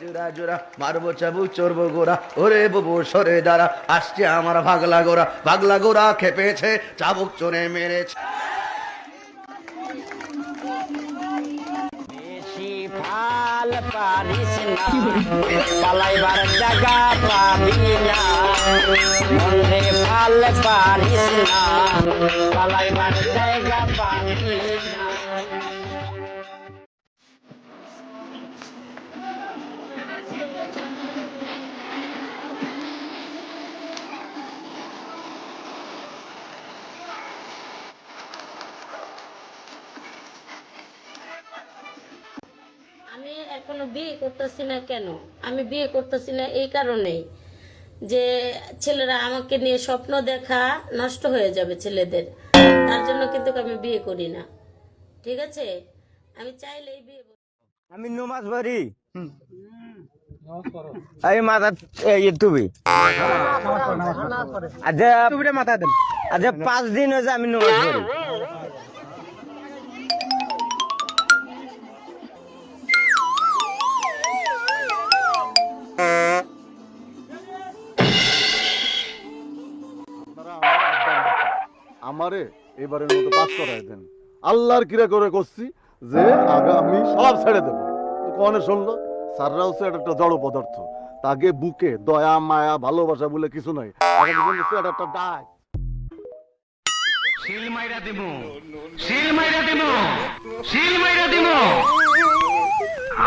জোড়া জোড়া মারবো চাবুক চড়বো গোড়া, ওরে বুবু সরে দাঁড়া, আসছে আমার ভাগলা গোড়া খেপেছে, চাবুক চড়ে মেরেছে। ফাল পারিস না, পালাইবার জায়গা পাবি না, মনে ফাল পারিস না, পালাইবার জায়গা পাবি না। আমি এখনো বিয়ে করতেছি না। কেন আমি বিয়ে করতেছি না? এই কারণেই যে ছেলেরা আমাকে নিয়ে স্বপ্ন দেখা নষ্ট হয়ে যাবে ছেলেদের, তার জন্য কিন্তু আমি বিয়ে করি না। ঠিক আছে, আমি চাইলেই বিয়ে আমি নমাজ পড়ি, এই মাথা তুমি মাথা দেন। আচ্ছা 5 দিন হয়েছে আমি নমাজ পড়ি। আমারে এবারের মতো পাস করাই দেন। আল্লাহর কিরা করে করছি যে আমি সব ছেড়ে দেবো। তো কনে শুনলো স্যাররা হচ্ছে একটা জড় পদার্থ, তাকে বুকে দয়া মায়া ভালোবাসা বলে কিছু নাই। একটা ডাক শিল মাইরা দিমু, শিল মাইরা দিমু, শিল মাইরা দিমু,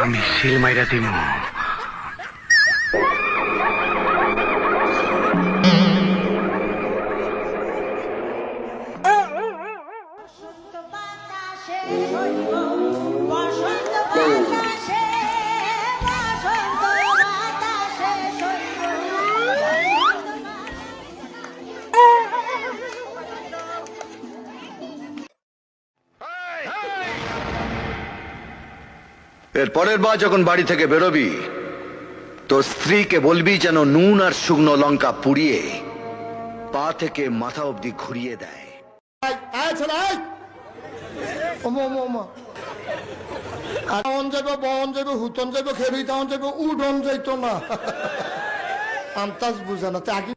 আমি শিল মাইরা দিমু। এর পরের বার যখন বাড়ি থেকে বেরোবি, তোর স্ত্রীকে বলবি যেন নুন আর শুকনো লঙ্কা পুড়িয়ে পা থেকে মাথা অবধি ঘুরিয়ে দেয়। হুতন যাইব, খেবি তাহন যাইব, উডন যাইতো না। আন্তাজ বুঝে না তাকে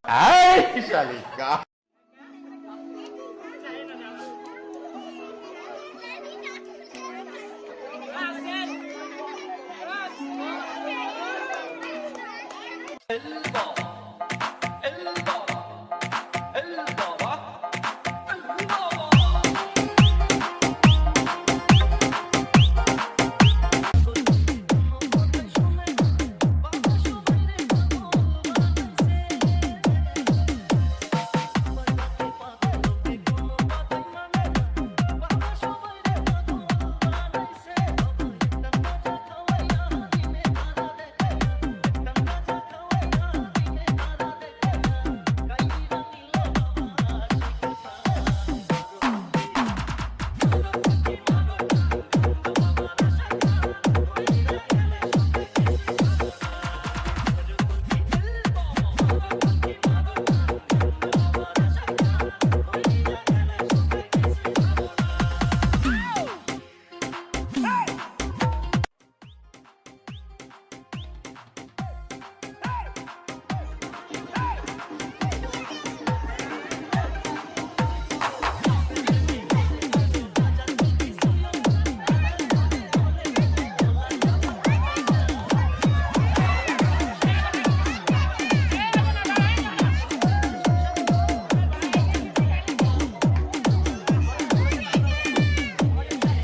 El